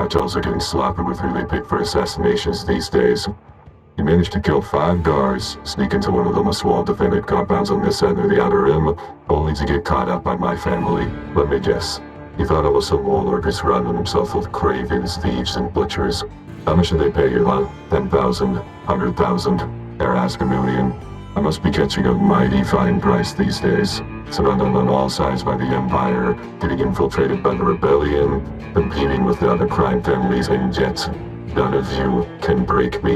Cartels are getting sloppy with who they pick for assassinations these days. He managed to kill 5 guards, sneak into one of the most well-defended compounds on this end of the Outer Rim, only to get caught up by my family. Let me guess. He thought I was some warlord who surrounded himself with cravens, thieves, and butchers. How much did they pay you, huh? 10,000? 100,000? They're asking $1 million. I must be catching a mighty fine price these days. Surrounded on all sides by the Empire, getting infiltrated by the Rebellion, competing with the other crime families, and yet none of you can break me.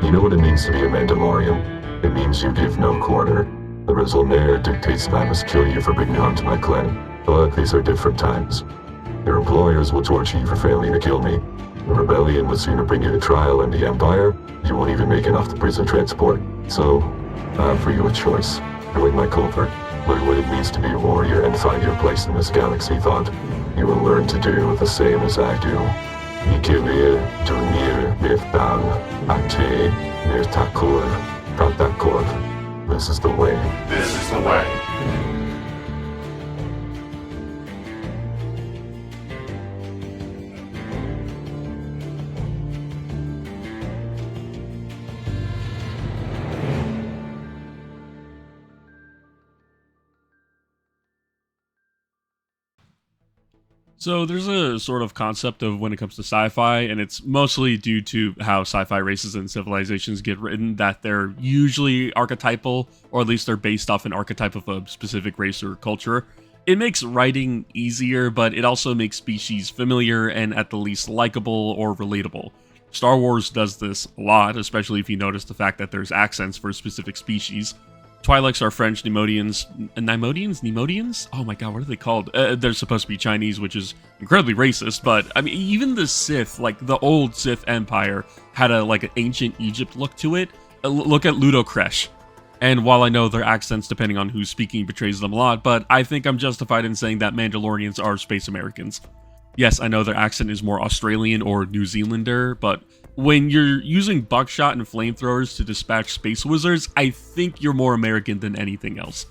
You know what it means to be a Mandalorian? It means you give no quarter. The Raisonnaire dictates that I must kill you for bringing harm to my clan. But these are different times. Your employers will torture you for failing to kill me. The Rebellion would sooner bring you to trial, and the Empire, you won't even make it off the prison transport. So, I offer you a choice. Join my covert, learn what it means to be a warrior, and find your place in this galaxy. Thought you will learn to do the same as I do. Ikimir, Dunir, Mirtal, Ate, Mirtakor, Pratakor. This is the way. This is the way. So there's a sort of concept of when it comes to sci-fi, and it's mostly due to how sci-fi races and civilizations get written, that they're usually archetypal, or at least they're based off an archetype of a specific race or culture. It makes writing easier, but it also makes species familiar and at the least likable or relatable. Star Wars does this a lot, especially if you notice the fact that there's accents for specific species. Twi'leks are French, Nemodians? Oh my god, what are they called? They're supposed to be Chinese, which is incredibly racist, but I mean, even the Sith, like the old Sith Empire, had an ancient Egypt look to it. Look at Ludocresh. And while I know their accents, depending on who's speaking, betrays them a lot, but I think I'm justified in saying that Mandalorians are Space Americans. Yes, I know their accent is more Australian or New Zealander, but when you're using buckshot and flamethrowers to dispatch space wizards, I think you're more American than anything else.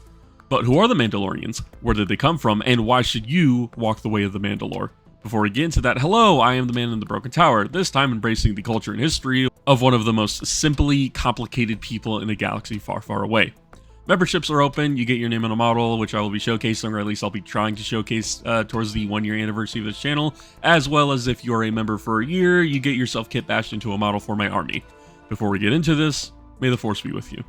But who are the Mandalorians? Where did they come from? And why should you walk the way of the Mandalore? Before we get into that, hello, I am the man in the broken tower, this time embracing the culture and history of one of the most simply complicated people in a galaxy far, far away. Memberships are open, you get your name on a model, which I will be showcasing, or at least I'll be trying to showcase towards the 1-year anniversary of this channel, as well as if you're a member for a year, you get yourself kit bashed into a model for my army. Before we get into this, may the Force be with you.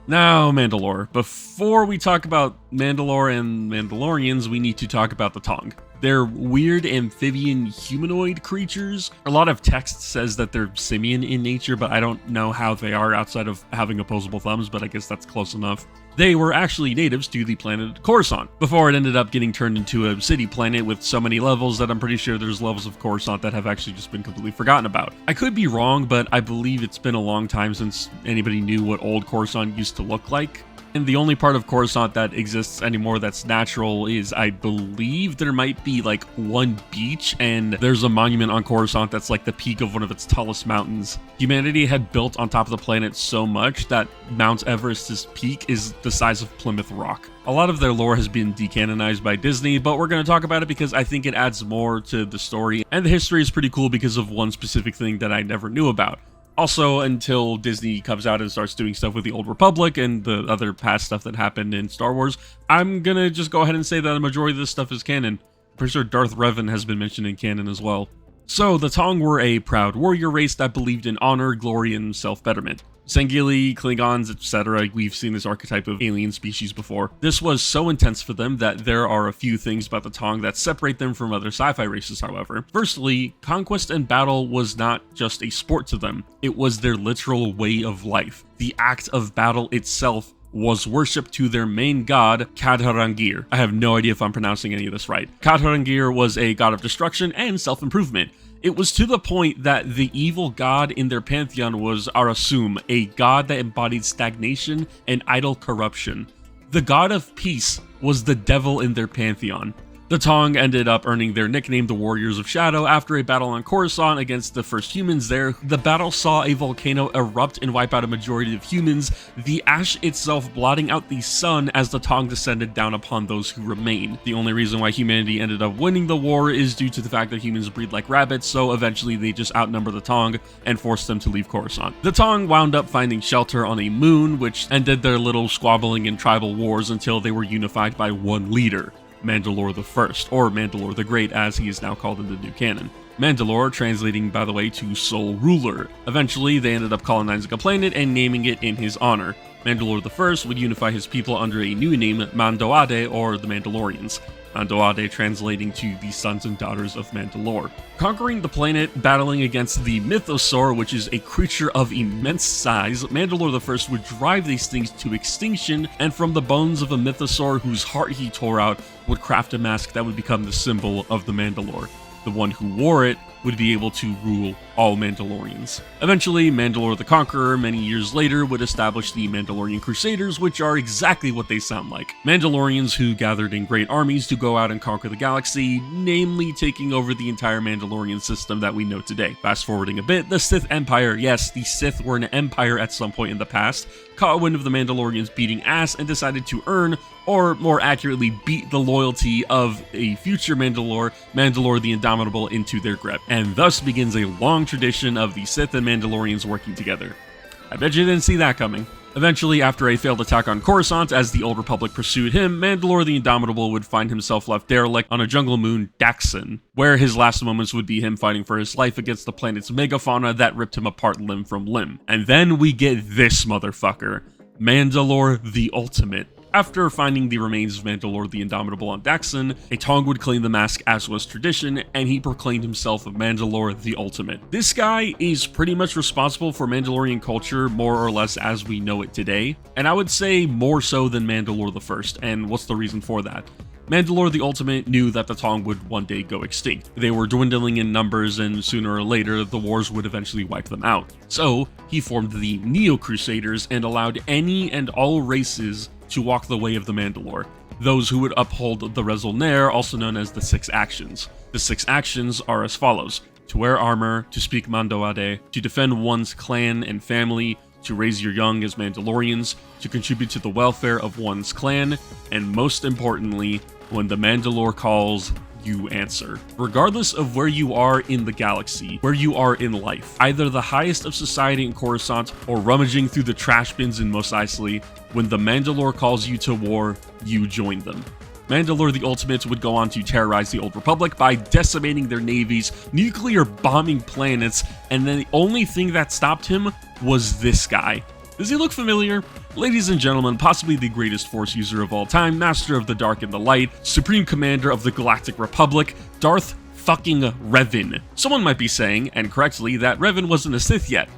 Now, Mandalore. Before we talk about Mandalore and Mandalorians, we need to talk about the Tong. They're weird amphibian humanoid creatures. A lot of text says that they're simian in nature, but I don't know how they are outside of having opposable thumbs, but I guess that's close enough. They were actually natives to the planet Coruscant, before it ended up getting turned into a city planet with so many levels that I'm pretty sure there's levels of Coruscant that have actually just been completely forgotten about. I could be wrong, but I believe it's been a long time since anybody knew what old Coruscant used to look like. And the only part of Coruscant that exists anymore that's natural is, I believe there might be like one beach, and there's a monument on Coruscant that's like the peak of one of its tallest mountains. Humanity had built on top of the planet so much that Mount Everest's peak is the size of Plymouth Rock. A lot of their lore has been decanonized by Disney, but we're going to talk about it because I think it adds more to the story, and the history is pretty cool because of one specific thing that I never knew about. Also, until Disney comes out and starts doing stuff with the Old Republic and the other past stuff that happened in Star Wars, I'm gonna just go ahead and say that a majority of this stuff is canon. I'm pretty sure Darth Revan has been mentioned in canon as well. So, the Tong were a proud warrior race that believed in honor, glory, and self-betterment. Sangili, Klingons, etc. We've seen this archetype of alien species before. This was so intense for them that there are a few things about the Tong that separate them from other sci-fi races, however. Firstly, conquest and battle was not just a sport to them, it was their literal way of life. The act of battle itself was worship to their main god, Kadharangir. I have no idea if I'm pronouncing any of this right. Kadharangir was a god of destruction and self-improvement. It was to the point that the evil god in their pantheon was Arasum, a god that embodied stagnation and idle corruption. The god of peace was the devil in their pantheon. The Tong ended up earning their nickname the Warriors of Shadow after a battle on Coruscant against the first humans there. The battle saw a volcano erupt and wipe out a majority of humans, the ash itself blotting out the sun as the Tong descended down upon those who remained. The only reason why humanity ended up winning the war is due to the fact that humans breed like rabbits, so eventually they just outnumber the Tong and forced them to leave Coruscant. The Tong wound up finding shelter on a moon, which ended their little squabbling and tribal wars until they were unified by one leader, Mandalore the First, or Mandalore the Great as he is now called in the new canon. Mandalore translating, by the way, to Soul Ruler. Eventually, they ended up colonizing a planet and naming it in his honor. Mandalore the First would unify his people under a new name, Mando'a, or the Mandalorians. Mando'a translating to the sons and daughters of Mandalore. Conquering the planet, battling against the Mythosaur, which is a creature of immense size, Mandalore the First would drive these things to extinction, and from the bones of a Mythosaur whose heart he tore out, would craft a mask that would become the symbol of the Mandalore. The one who wore it would be able to rule all Mandalorians. Eventually, Mandalore the Conqueror, many years later, would establish the Mandalorian Crusaders, which are exactly what they sound like. Mandalorians who gathered in great armies to go out and conquer the galaxy, namely taking over the entire Mandalorian system that we know today. Fast forwarding a bit, the Sith Empire, yes, the Sith were an empire at some point in the past, caught wind of the Mandalorians beating ass and decided to earn, or more accurately beat the loyalty of a future Mandalore the Indomitable, into their grip. And thus begins a long tradition of the Sith and Mandalorians working together. I bet you didn't see that coming. Eventually, after a failed attack on Coruscant as the Old Republic pursued him, Mandalore the Indomitable would find himself left derelict on a jungle moon, Daxon, where his last moments would be him fighting for his life against the planet's megafauna that ripped him apart limb from limb. And then we get this motherfucker, Mandalore the Ultimate. After finding the remains of Mandalore the Indomitable on Daxon, a Tong would claim the mask as was tradition, and he proclaimed himself Mandalore the Ultimate. This guy is pretty much responsible for Mandalorian culture more or less as we know it today, and I would say more so than Mandalore the First, and what's the reason for that? Mandalore the Ultimate knew that the Tong would one day go extinct. They were dwindling in numbers, and sooner or later, the wars would eventually wipe them out. So, he formed the Neo-Crusaders and allowed any and all races to walk the way of the Mandalore, those who would uphold the Raison d'Être, also known as the Six Actions. The Six Actions are as follows: to wear armor, to speak Mando'a, to defend one's clan and family, to raise your young as Mandalorians, to contribute to the welfare of one's clan, and most importantly, when the Mandalore calls, you answer. Regardless of where you are in the galaxy, where you are in life, either the highest of society in Coruscant or rummaging through the trash bins in Mos Eisley, when the Mandalore calls you to war, you join them. Mandalore the Ultimate would go on to terrorize the Old Republic by decimating their navies, nuclear bombing planets, and then the only thing that stopped him was this guy. Does he look familiar? Ladies and gentlemen, possibly the greatest Force user of all time, master of the dark and the light, supreme commander of the Galactic Republic, Darth fucking Revan. Someone might be saying, and correctly, that Revan wasn't a Sith yet.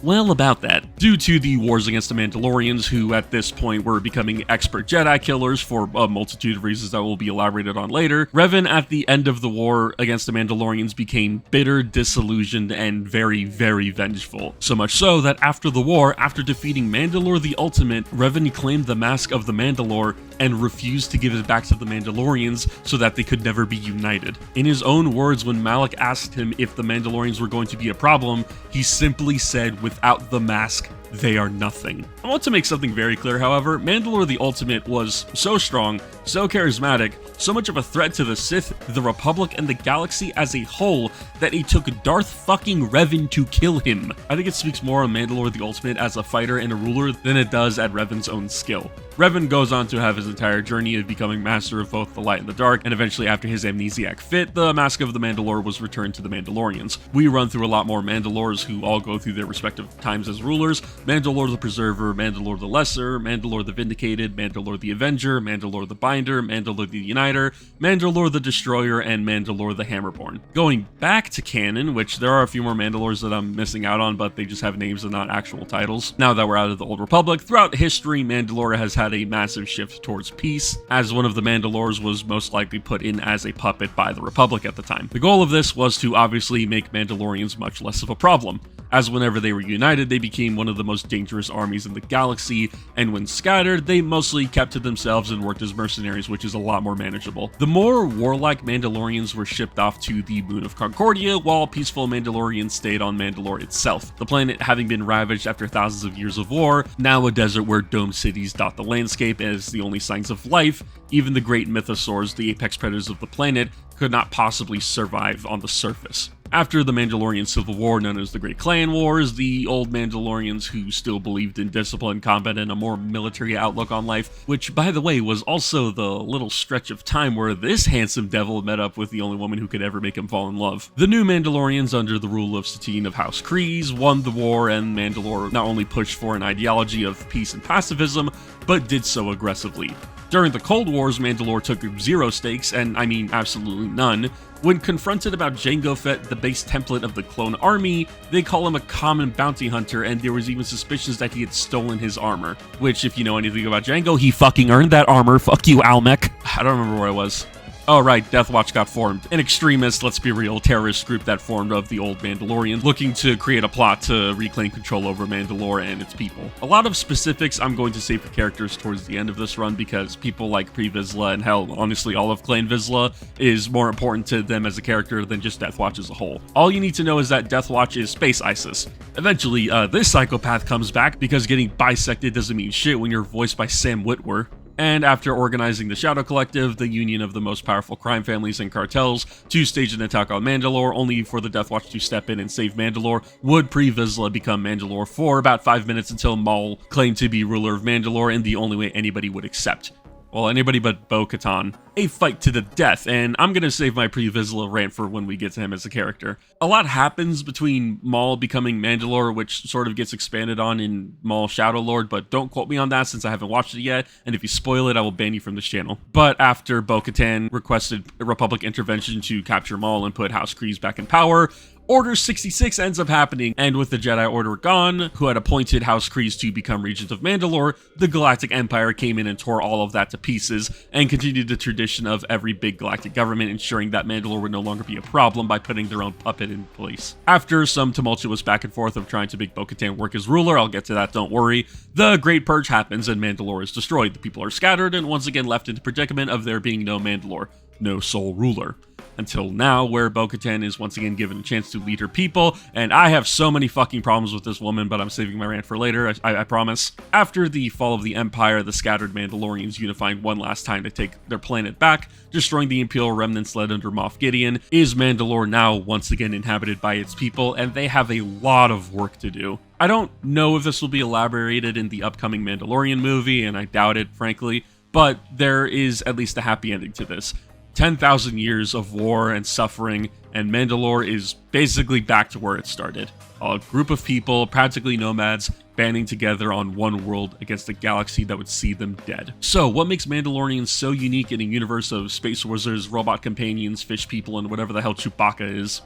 Well, about that. Due to the wars against the Mandalorians, who at this point were becoming expert Jedi killers for a multitude of reasons that will be elaborated on later, Revan at the end of the war against the Mandalorians became bitter, disillusioned, and very, very vengeful. So much so that after the war, after defeating Mandalore the Ultimate, Revan claimed the mask of the Mandalore and refused to give it back to the Mandalorians so that they could never be united. In his own words, when Malak asked him if the Mandalorians were going to be a problem, he simply said, without the mask, they are nothing. I want to make something very clear, however. Mandalore the Ultimate was so strong, so charismatic, so much of a threat to the Sith, the Republic, and the galaxy as a whole that it took Darth fucking Revan to kill him. I think it speaks more on Mandalore the Ultimate as a fighter and a ruler than it does at Revan's own skill. Revan goes on to have his entire journey of becoming master of both the light and the dark, and eventually after his amnesiac fit, the mask of the Mandalore was returned to the Mandalorians. We run through a lot more Mandalores who all go through their respective times as rulers: Mandalore the Preserver, Mandalore the Lesser, Mandalore the Vindicated, Mandalore the Avenger, Mandalore the Binder, Mandalore the Uniter, Mandalore the Destroyer, and Mandalore the Hammerborn. Going back to canon, which there are a few more Mandalores that I'm missing out on, but they just have names and not actual titles. Now that we're out of the Old Republic, throughout history, Mandalore has had had a massive shift towards peace, as one of the Mandalores was most likely put in as a puppet by the Republic at the time. The goal of this was to obviously make Mandalorians much less of a problem, as whenever they were united, they became one of the most dangerous armies in the galaxy, and when scattered, they mostly kept to themselves and worked as mercenaries, which is a lot more manageable. The more warlike Mandalorians were shipped off to the Moon of Concordia, while peaceful Mandalorians stayed on Mandalore itself. The planet having been ravaged after thousands of years of war, now a desert where domed cities dot the landscape as the only signs of life, even the great mythosaurs, the apex predators of the planet, could not possibly survive on the surface. After the Mandalorian Civil War, known as the Great Clan Wars, the old Mandalorians who still believed in discipline, combat, and a more military outlook on life, which, by the way, was also the little stretch of time where this handsome devil met up with the only woman who could ever make him fall in love. The new Mandalorians, under the rule of Satine of House Kryze, won the war, and Mandalore not only pushed for an ideology of peace and pacifism, but did so aggressively. During the Cold Wars, Mandalore took zero stakes, and I mean absolutely none. When confronted about Jango Fett, the base template of the clone army, they call him a common bounty hunter, and there was even suspicions that he had stolen his armor. Which, if you know anything about Jango, he fucking earned that armor. Fuck you, Almec. I don't remember where I was. Oh right, Death Watch got formed. An extremist, let's be real, terrorist group that formed of the old Mandalorians, looking to create a plot to reclaim control over Mandalore and its people. A lot of specifics I'm going to save for characters towards the end of this run because people like Pre Vizsla and hell, honestly all of Clan Vizsla is more important to them as a character than just Death Watch as a whole. All you need to know is that Death Watch is space ISIS. Eventually, this psychopath comes back because getting bisected doesn't mean shit when you're voiced by Sam Witwer. And after organizing the Shadow Collective, the union of the most powerful crime families and cartels, to stage an attack on Mandalore, only for the Death Watch to step in and save Mandalore, would Pre Vizsla become Mandalore for about 5 minutes until Maul claimed to be ruler of Mandalore in the only way anybody would accept. Well, anybody but Bo-Katan. A fight to the death, and I'm gonna save my Pre Vizsla rant for when we get to him as a character. A lot happens between Maul becoming Mandalore, which sort of gets expanded on in Maul Shadow Lord, but don't quote me on that since I haven't watched it yet, and if you spoil it, I will ban you from this channel. But after Bo-Katan requested a Republic intervention to capture Maul and put House Kryze back in power, Order 66 ends up happening, and with the Jedi Order gone, who had appointed House Kryze to become Regent of Mandalore, the Galactic Empire came in and tore all of that to pieces, and continued the tradition of every big galactic government ensuring that Mandalore would no longer be a problem by putting their own puppet in place. After some tumultuous back and forth of trying to make Bo-Katan work as ruler, I'll get to that, don't worry, the Great Purge happens and Mandalore is destroyed. The people are scattered and once again left in the predicament of there being no Mandalore, no sole ruler. Until now, where Bo-Katan is once again given a chance to lead her people, and I have so many fucking problems with this woman, but I'm saving my rant for later, I promise. After the fall of the Empire, the scattered Mandalorians unifying one last time to take their planet back, destroying the Imperial remnants led under Moff Gideon, is Mandalore now once again inhabited by its people, and they have a lot of work to do. I don't know if this will be elaborated in the upcoming Mandalorian movie, and I doubt it, frankly, but there is at least a happy ending to this. 10,000 years of war and suffering, and Mandalore is basically back to where it started. A group of people, practically nomads, banding together on one world against a galaxy that would see them dead. So, what makes Mandalorians so unique in a universe of space wizards, robot companions, fish people, and whatever the hell Chewbacca is?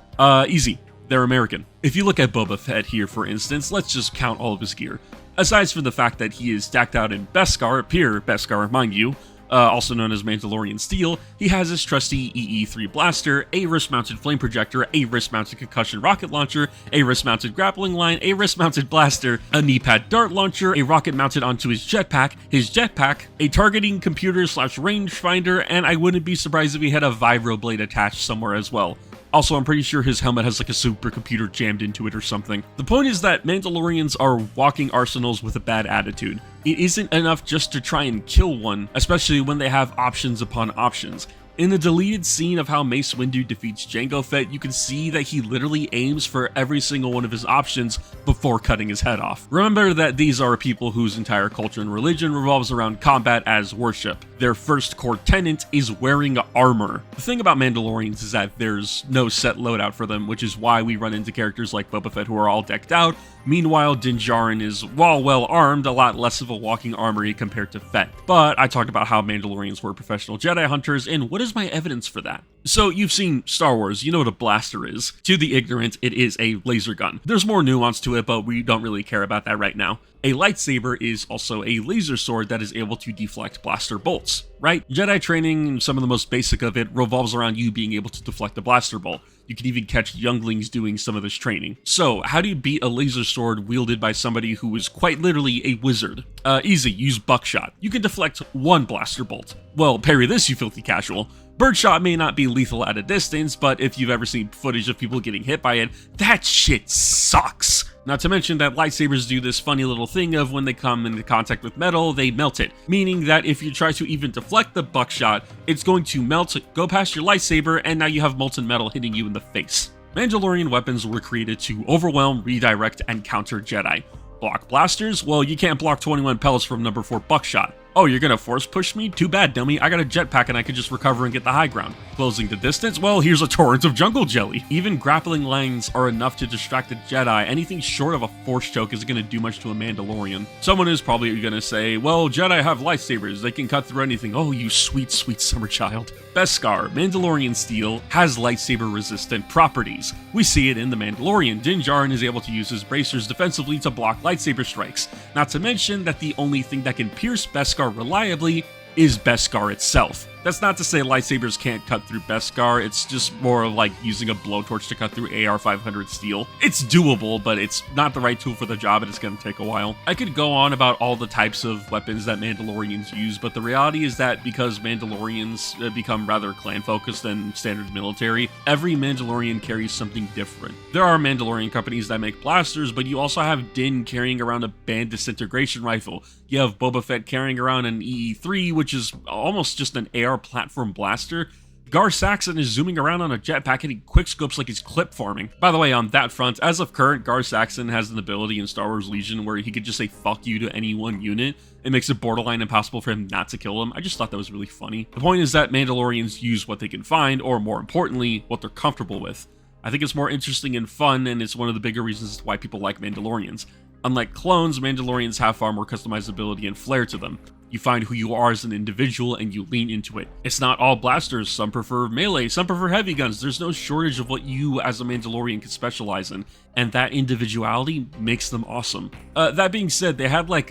Easy. They're American. If you look at Boba Fett here, for instance, let's just count all of his gear. Aside from the fact that he is decked out in Beskar, pure Beskar, mind you, also known as Mandalorian Steel, he has his trusty EE-3 blaster, a wrist-mounted flame projector, a wrist-mounted concussion rocket launcher, a wrist-mounted grappling line, a wrist-mounted blaster, a knee-pad dart launcher, a rocket mounted onto his jetpack, a targeting computer/rangefinder, and I wouldn't be surprised if he had a vibroblade attached somewhere as well. Also, I'm pretty sure his helmet has like a supercomputer jammed into it or something. The point is that Mandalorians are walking arsenals with a bad attitude. It isn't enough just to try and kill one, especially when they have options upon options. In the deleted scene of how Mace Windu defeats Jango Fett, you can see that he literally aims for every single one of his options before cutting his head off. Remember that these are people whose entire culture and religion revolves around combat as worship. Their first core tenet is wearing armor. The thing about Mandalorians is that there's no set loadout for them, which is why we run into characters like Boba Fett who are all decked out. Meanwhile, Din Djarin is, while well armed, a lot less of a walking armory compared to Fett. But I talked about how Mandalorians were professional Jedi hunters, and what is my evidence for that? So you've seen Star Wars, you know what a blaster is. To the ignorant, it is a laser gun. There's more nuance to it, but we don't really care about that right now. A lightsaber is also a laser sword that is able to deflect blaster bolts, right? Jedi training, some of the most basic of it, revolves around you being able to deflect a blaster bolt. You can even catch younglings doing some of this training. So, how do you beat a laser sword wielded by somebody who is quite literally a wizard? Easy, use buckshot. You can deflect one blaster bolt. Well, parry this, you filthy casual. Birdshot may not be lethal at a distance, but if you've ever seen footage of people getting hit by it, that shit sucks. Not to mention that lightsabers do this funny little thing of when they come into contact with metal, they melt it. Meaning that if you try to even deflect the buckshot, it's going to melt, go past your lightsaber, and now you have molten metal hitting you in the face. Mandalorian weapons were created to overwhelm, redirect, and counter Jedi. Block blasters? Well, you can't block 21 pellets from number 4 buckshot. Oh, you're gonna force push me? Too bad, dummy. I got a jetpack and I could just recover and get the high ground. Closing the distance? Well, here's a torrent of jungle jelly. Even grappling lines are enough to distract a Jedi. Anything short of a force choke isn't gonna do much to a Mandalorian. Someone is probably gonna say, well, Jedi have lightsabers. They can cut through anything. Oh, you sweet, sweet summer child. Beskar, Mandalorian steel, has lightsaber-resistant properties. We see it in The Mandalorian. Din Djarin is able to use his bracers defensively to block lightsaber strikes. Not to mention that the only thing that can pierce Beskar reliably is Beskar itself. That's not to say lightsabers can't cut through Beskar, it's just more like using a blowtorch to cut through AR-500 steel. It's doable, but it's not the right tool for the job and it's gonna take a while. I could go on about all the types of weapons that Mandalorians use, but the reality is that because Mandalorians become rather clan-focused than standard military, every Mandalorian carries something different. There are Mandalorian companies that make blasters, but you also have Din carrying around a band disintegration rifle. You have Boba Fett carrying around an EE-3, which is almost just an AR platform blaster. Gar Saxon is zooming around on a jetpack hitting quickscopes like he's clip farming. By the way, on that front, as of current, Gar Saxon has an ability in Star Wars Legion where he could just say fuck you to any one unit. It makes it borderline impossible for him not to kill him. I just thought that was really funny. The point is that Mandalorians use what they can find, or more importantly, what they're comfortable with. I think it's more interesting and fun, and it's one of the bigger reasons why people like Mandalorians. Unlike clones, Mandalorians have far more customizability and flair to them. You find who you are as an individual and you lean into it. It's not all blasters, some prefer melee, some prefer heavy guns. There's no shortage of what you as a Mandalorian can specialize in, and that individuality makes them awesome. That being said, they had like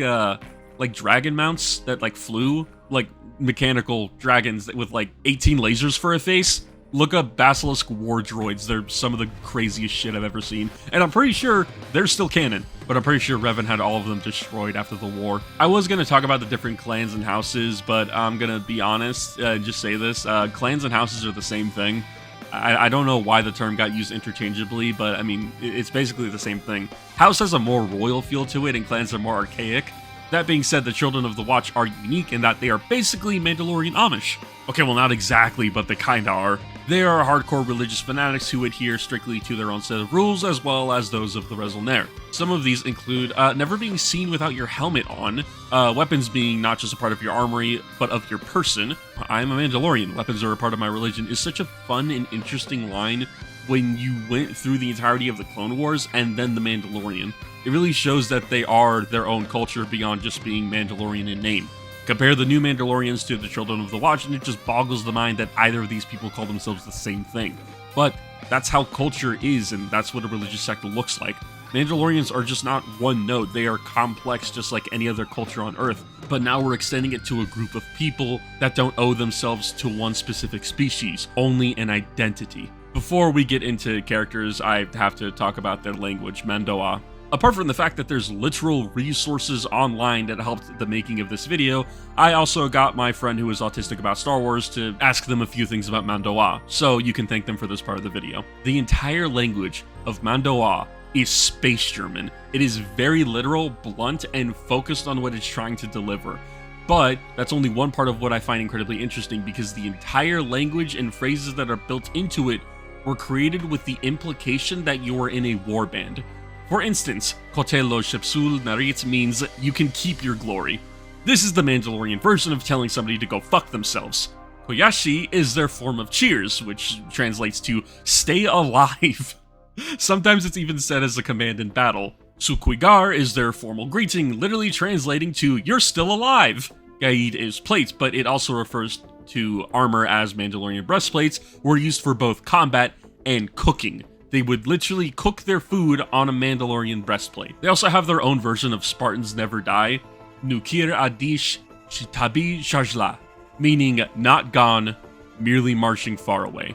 dragon mounts that like flew, like mechanical dragons with like 18 lasers for a face. Look up Basilisk War Droids. They're some of the craziest shit I've ever seen. And I'm pretty sure they're still canon, but I'm pretty sure Revan had all of them destroyed after the war. I was going to talk about the different clans and houses, but I'm going to be honest and just say this. Clans and houses are the same thing. I don't know why the term got used interchangeably, but I mean, it's basically the same thing. House has a more royal feel to it, and clans are more archaic. That being said, the Children of the Watch are unique in that they are basically Mandalorian Amish. Okay, well, not exactly, but they kinda are. They are hardcore religious fanatics who adhere strictly to their own set of rules, as well as those of the Resolnair. Some of these include never being seen without your helmet on, weapons being not just a part of your armory, but of your person. I'm a Mandalorian, weapons are a part of my religion is such a fun and interesting line when you went through the entirety of the Clone Wars and then the Mandalorian. It really shows that they are their own culture beyond just being Mandalorian in name. Compare the new Mandalorians to the Children of the Watch, and it just boggles the mind that either of these people call themselves the same thing. But that's how culture is, and that's what a religious sect looks like. Mandalorians are just not one note, they are complex just like any other culture on Earth. But now we're extending it to a group of people that don't owe themselves to one specific species, only an identity. Before we get into characters, I have to talk about their language, Mando'a. Apart from the fact that there's literal resources online that helped the making of this video, I also got my friend who is autistic about Star Wars to ask them a few things about Mando'a, so you can thank them for this part of the video. The entire language of Mando'a is space German. It is very literal, blunt, and focused on what it's trying to deliver. But that's only one part of what I find incredibly interesting, because the entire language and phrases that are built into it were created with the implication that you are in a warband. For instance, Kotelo Shepsul Narit means you can keep your glory. This is the Mandalorian version of telling somebody to go fuck themselves. Koyashi is their form of cheers, which translates to stay alive. Sometimes it's even said as a command in battle. Sukuigar is their formal greeting, literally translating to you're still alive. Gaid is plate, but it also refers to armor as Mandalorian breastplates were used for both combat and cooking. They would literally cook their food on a Mandalorian breastplate. They also have their own version of Spartans Never Die, Nukir Adish Shitabi Shajla, meaning not gone, merely marching far away.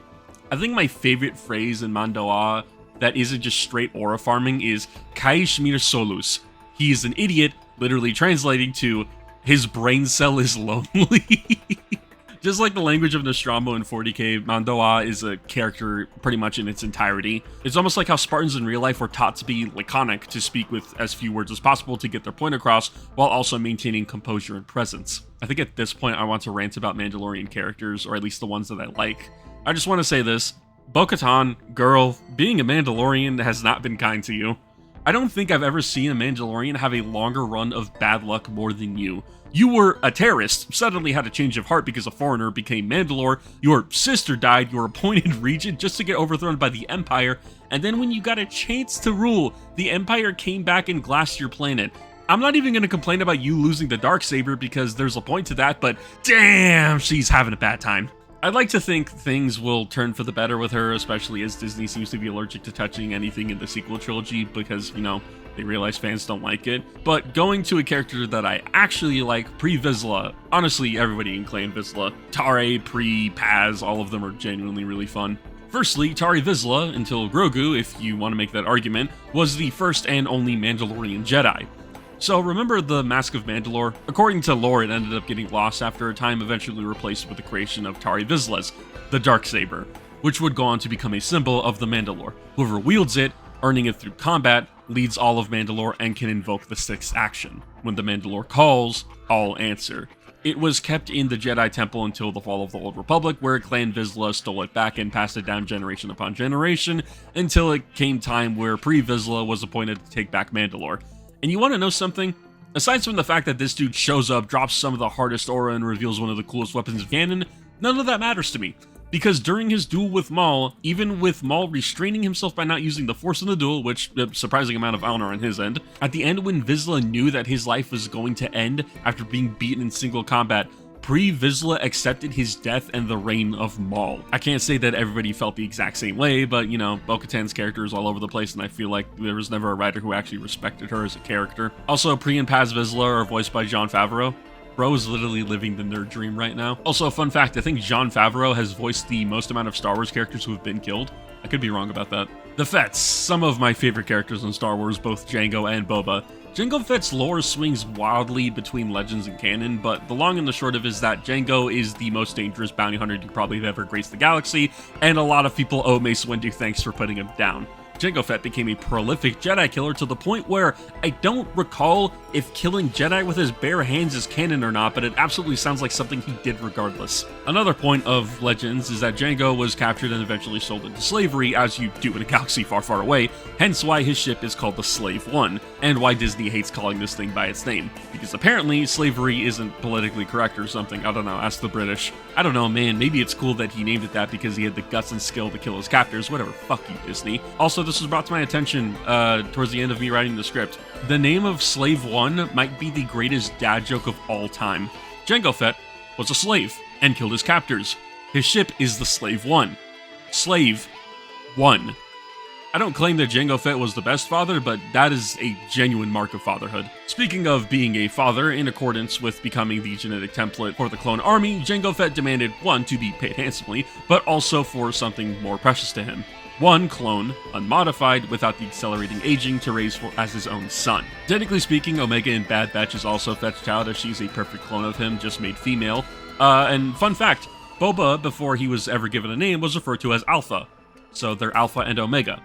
I think my favorite phrase in Mando'a that isn't just straight aura farming is Kaish Mir Solus. He is an idiot, literally translating to his brain cell is lonely. Just like the language of Nostromo in 40k, Mando'a is a character pretty much in its entirety. It's almost like how Spartans in real life were taught to be laconic, to speak with as few words as possible to get their point across, while also maintaining composure and presence. I think at this point I want to rant about Mandalorian characters, or at least the ones that I like. I just want to say this. Bo-Katan, girl, being a Mandalorian has not been kind to you. I don't think I've ever seen a Mandalorian have a longer run of bad luck more than you. You were a terrorist, suddenly had a change of heart because a foreigner became Mandalore, your sister died, you were appointed regent just to get overthrown by the Empire, and then when you got a chance to rule, the Empire came back and glassed your planet. I'm not even going to complain about you losing the Darksaber because there's a point to that, but damn, she's having a bad time. I'd like to think things will turn for the better with her, especially as Disney seems to be allergic to touching anything in the sequel trilogy because, you know, they realize fans don't like it. But going to a character that I actually like, pre-Vizsla, honestly, everybody in Clan Vizsla, Tare, Pre, Paz, all of them are genuinely really fun. Firstly, Tari Vizsla, until Grogu, if you want to make that argument, was the first and only Mandalorian Jedi. So remember the Mask of Mandalore? According to lore, it ended up getting lost after a time, eventually replaced with the creation of Tari Vizsla's, the Darksaber, which would go on to become a symbol of the Mandalore. Whoever wields it, earning it through combat, leads all of Mandalore and can invoke the sixth action. When the Mandalore calls, all answer. It was kept in the Jedi Temple until the fall of the Old Republic, where Clan Vizsla stole it back and passed it down generation upon generation, until it came time where Pre-Vizsla was appointed to take back Mandalore. And you want to know something? Aside from the fact that this dude shows up, drops some of the hardest aura, and reveals one of the coolest weapons of canon, none of that matters to me. Because during his duel with Maul, even with Maul restraining himself by not using the Force in the duel, which a surprising amount of honor on his end, at the end when Vizsla knew that his life was going to end after being beaten in single combat, Pre-Vizsla accepted his death and the reign of Maul. I can't say that everybody felt the exact same way, but, you know, Bo-Katan's character is all over the place, and I feel like there was never a writer who actually respected her as a character. Also, Pre and Paz Vizsla are voiced by Jon Favreau. Bro is literally living the nerd dream right now. Also, fun fact, I think Jon Favreau has voiced the most amount of Star Wars characters who have been killed. I could be wrong about that. The Fetts, some of my favorite characters in Star Wars, both Jango and Boba. Jango Fett's lore swings wildly between legends and canon, but the long and the short of it is that Jango is the most dangerous bounty hunter to probably have ever graced the galaxy, and a lot of people owe Mace Windu thanks for putting him down. Jango Fett became a prolific Jedi killer to the point where I don't recall if killing Jedi with his bare hands is canon or not, but it absolutely sounds like something he did regardless. Another point of Legends is that Jango was captured and eventually sold into slavery, as you do in a galaxy far, far away, hence why his ship is called the Slave One, and why Disney hates calling this thing by its name. Because apparently slavery isn't politically correct or something, I don't know, ask the British. I don't know, man, maybe it's cool that he named it that because he had the guts and skill to kill his captors, whatever, fuck you, Disney. Also, this was brought to my attention towards the end of me writing the script. The name of Slave One might be the greatest dad joke of all time. Jango Fett was a slave and killed his captors. His ship is the Slave One. Slave One. I don't claim that Jango Fett was the best father, but that is a genuine mark of fatherhood. Speaking of being a father, in accordance with becoming the genetic template for the clone army, Jango Fett demanded, one, to be paid handsomely, but also for something more precious to him. One clone, unmodified, without the accelerating aging, to raise as his own son. Technically speaking, Omega in Bad Batch is also Fett's child, as she's a perfect clone of him, just made female. And fun fact, Boba, before he was ever given a name, was referred to as Alpha. So they're Alpha and Omega.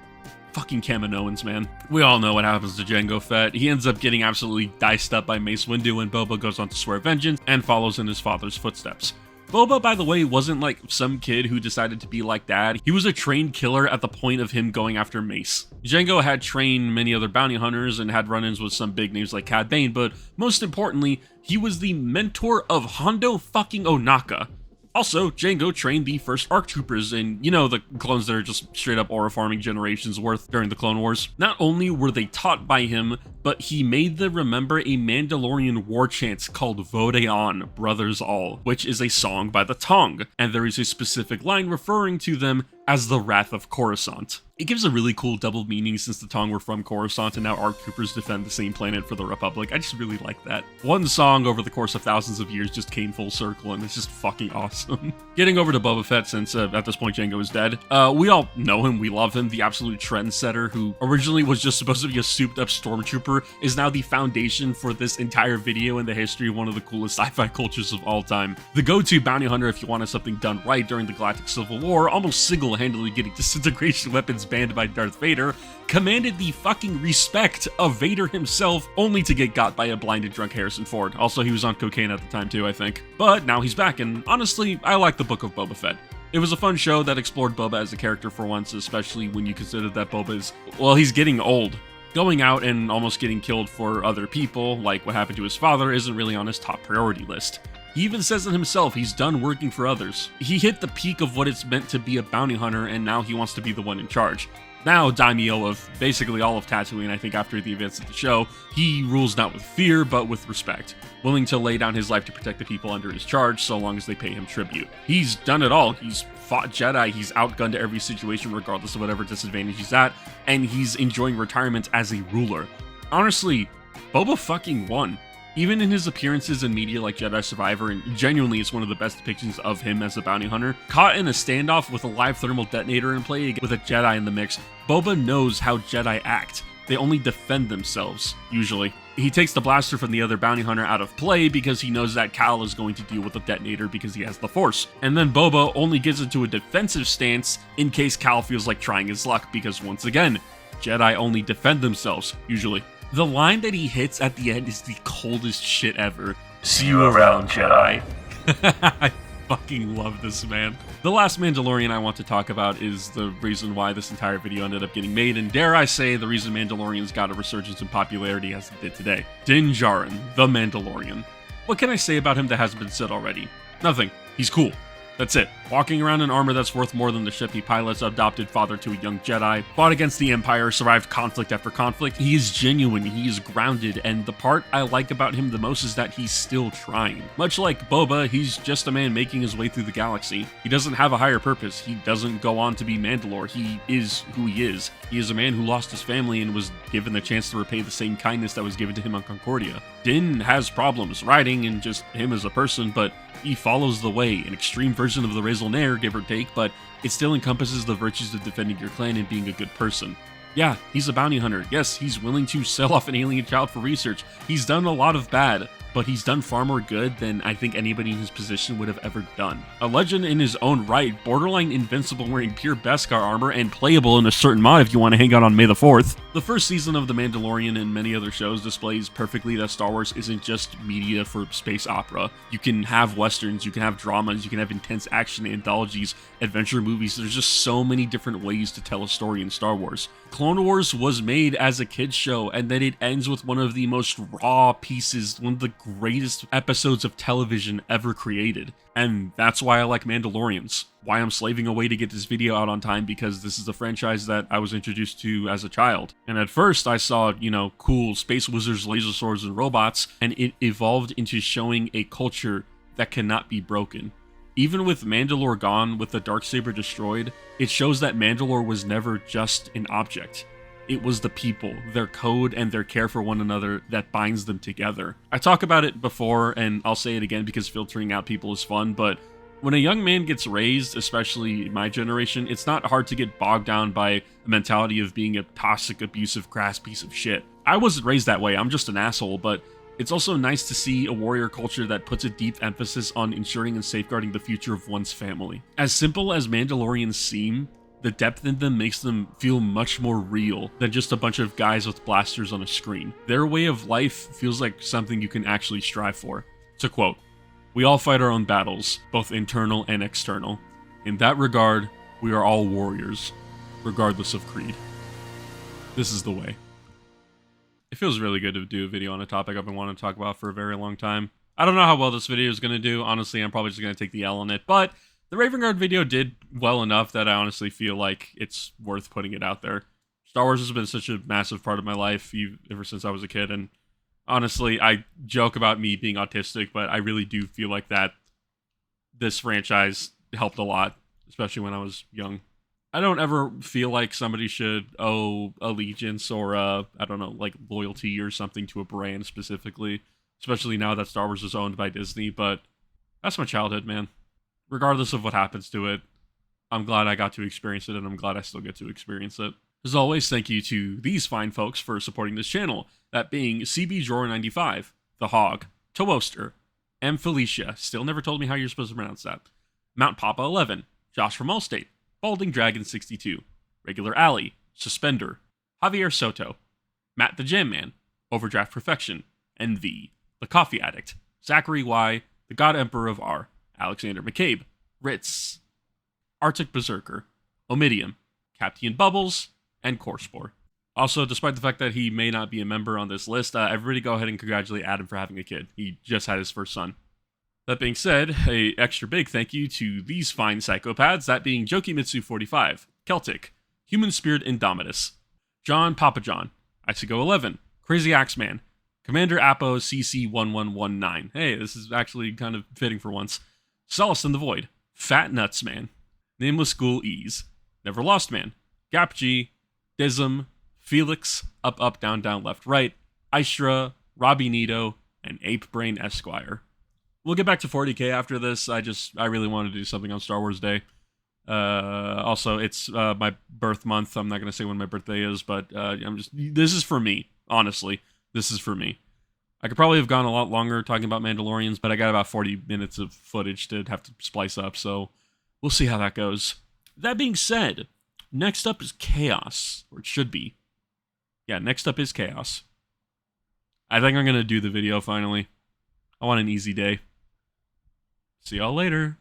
Fucking Kaminoans, man. We all know what happens to Jango Fett. He ends up getting absolutely diced up by Mace Windu when Boba goes on to swear vengeance and follows in his father's footsteps. Boba, by the way, wasn't like some kid who decided to be like dad. He was a trained killer at the point of him going after Mace. Jango had trained many other bounty hunters and had run-ins with some big names like Cad Bane, but most importantly, he was the mentor of Hondo fucking Ohnaka. Also, Jango trained the first ARC troopers, and you know, the clones that are just straight up aura farming generations worth during the Clone Wars. Not only were they taught by him, but he made them remember a Mandalorian war chant called Vote On, Brothers All, which is a song by the Tong, and there is a specific line referring to them as the Wrath of Coruscant. It gives a really cool double meaning since the Tong were from Coruscant and now ARC troopers defend the same planet for the Republic. I just really like that. One song over the course of thousands of years just came full circle, and it's just fucking awesome. Getting over to Boba Fett, since at this point Jango is dead, we all know him, we love him, the absolute trendsetter who originally was just supposed to be a souped up stormtrooper, is now the foundation for this entire video in the history of one of the coolest sci-fi cultures of all time. The go-to bounty hunter if you wanted something done right during the Galactic Civil War, almost single-handedly getting disintegration weapons banned by Darth Vader, commanded the fucking respect of Vader himself, only to get got by a blinded drunk Harrison Ford. Also, he was on cocaine at the time too, I think. But now he's back, and honestly, I like the Book of Boba Fett. It was a fun show that explored Boba as a character for once, especially when you consider that Boba is, well, he's getting old. Going out and almost getting killed for other people, like what happened to his father, isn't really on his top priority list. He even says it himself, he's done working for others. He hit the peak of what it's meant to be a bounty hunter, and now he wants to be the one in charge. Now daimyo of basically all of Tatooine, I think after the events of the show, he rules not with fear, but with respect, willing to lay down his life to protect the people under his charge so long as they pay him tribute. He's done it all. He's fought Jedi, he's outgunned every situation regardless of whatever disadvantage he's at, and he's enjoying retirement as a ruler. Honestly, Boba fucking won. Even in his appearances in media like Jedi Survivor, and genuinely it's one of the best depictions of him as a bounty hunter, caught in a standoff with a live thermal detonator in play with a Jedi in the mix, Boba knows how Jedi act. They only defend themselves, usually. He takes the blaster from the other bounty hunter out of play because he knows that Cal is going to deal with the detonator because he has the Force. And then Boba only gets into a defensive stance in case Cal feels like trying his luck because, once again, Jedi only defend themselves, usually. The line that he hits at the end is the coldest shit ever. See you around, Jedi. I fucking love this man. The last Mandalorian I want to talk about is the reason why this entire video ended up getting made, and dare I say, the reason Mandalorians got a resurgence in popularity as it did today. Din Djarin, the Mandalorian. What can I say about him that hasn't been said already? Nothing. He's cool. That's it. Walking around in armor that's worth more than the ship he pilots, adopted father to a young Jedi, fought against the Empire, survived conflict after conflict. He is genuine, he is grounded, and the part I like about him the most is that he's still trying. Much like Boba, he's just a man making his way through the galaxy. He doesn't have a higher purpose. He doesn't go on to be Mandalore. He is who he is. He is a man who lost his family and was given the chance to repay the same kindness that was given to him on Concordia. Din has problems, riding and just him as a person, but he follows the way, an extreme version of the raison d'etre, give or take, but it still encompasses the virtues of defending your clan and being a good person. Yeah, he's a bounty hunter. Yes, he's willing to sell off an alien child for research. He's done a lot of bad, but he's done far more good than I think anybody in his position would have ever done. A legend in his own right, borderline invincible wearing pure Beskar armor, and playable in a certain mod if you want to hang out on May the 4th. The first season of The Mandalorian and many other shows displays perfectly that Star Wars isn't just media for space opera. You can have westerns, you can have dramas, you can have intense action anthologies, adventure movies. There's just so many different ways to tell a story in Star Wars. Clone Wars was made as a kid's show, and then it ends with one of the most raw pieces, one of the greatest episodes of television ever created. And that's why I like Mandalorians. Why I'm slaving away to get this video out on time, because this is a franchise that I was introduced to as a child. And at first I saw, cool space wizards, laser swords, and robots, and it evolved into showing a culture that cannot be broken. Even with Mandalore gone, with the Darksaber destroyed, it shows that Mandalore was never just an object. It was the people, their code, and their care for one another that binds them together. I talk about it before, and I'll say it again because filtering out people is fun, but when a young man gets raised, especially my generation, it's not hard to get bogged down by a mentality of being a toxic, abusive, crass piece of shit. I wasn't raised that way, I'm just an asshole, but it's also nice to see a warrior culture that puts a deep emphasis on ensuring and safeguarding the future of one's family. As simple as Mandalorians seem, the depth in them makes them feel much more real than just a bunch of guys with blasters on a screen. Their way of life feels like something you can actually strive for. To quote, "We all fight our own battles, both internal and external. In that regard, we are all warriors, regardless of creed. This is the way." It feels really good to do a video on a topic I've been wanting to talk about for a very long time. I don't know how well this video is going to do. Honestly, I'm probably just going to take the L on it, but the Raven Guard video did well enough that I honestly feel like it's worth putting it out there. Star Wars has been such a massive part of my life ever since I was a kid, and honestly, I joke about me being autistic, but I really do feel like that this franchise helped a lot, especially when I was young. I don't ever feel like somebody should owe allegiance or, I don't know, like loyalty or something to a brand specifically, especially now that Star Wars is owned by Disney, but that's my childhood, man. Regardless of what happens to it, I'm glad I got to experience it, and I'm glad I still get to experience it. As always, thank you to these fine folks for supporting this channel, that being CB Drawer95, The Hog, Toaster, M. Felicia, still never told me how you're supposed to pronounce that, Mount Papa 11, Josh from Allstate, Balding Dragon 62, Regular Alley, Suspender, Javier Soto, Matt the Jam Man, Overdraft Perfection, and the Coffee Addict, Zachary Y, the God Emperor of R, Alexander McCabe, Ritz, Arctic Berserker, Omidium, Captain Bubbles, and Corspore. Also, despite the fact that he may not be a member on this list, everybody go ahead and congratulate Adam for having a kid. He just had his first son. That being said, a extra big thank you to these fine psychopaths, that being Jokimitsu45, Celtic, Human Spirit Indomitus, John Papa John, Ixigo 11, Crazy Axeman, Commander Apo CC1119. Hey, this is actually kind of fitting for once. Solace in the Void, Fat Nuts Man, Nameless Ghoul Ease, Never Lost Man, Gap G, Dism, Felix, Up Up Down Down Left Right, Istra, Robbie Nito, and Ape Brain Esquire. We'll get back to 40k after this. I really wanted to do something on Star Wars Day. Also, it's my birth month. I'm not going to say when my birthday is, but this is for me, honestly. This is for me. I could probably have gone a lot longer talking about Mandalorians, but I got about 40 minutes of footage to have to splice up, so we'll see how that goes. That being said, next up is Chaos, or it should be. Yeah, next up is Chaos. I think I'm going to do the video finally. I want an easy day. See y'all later.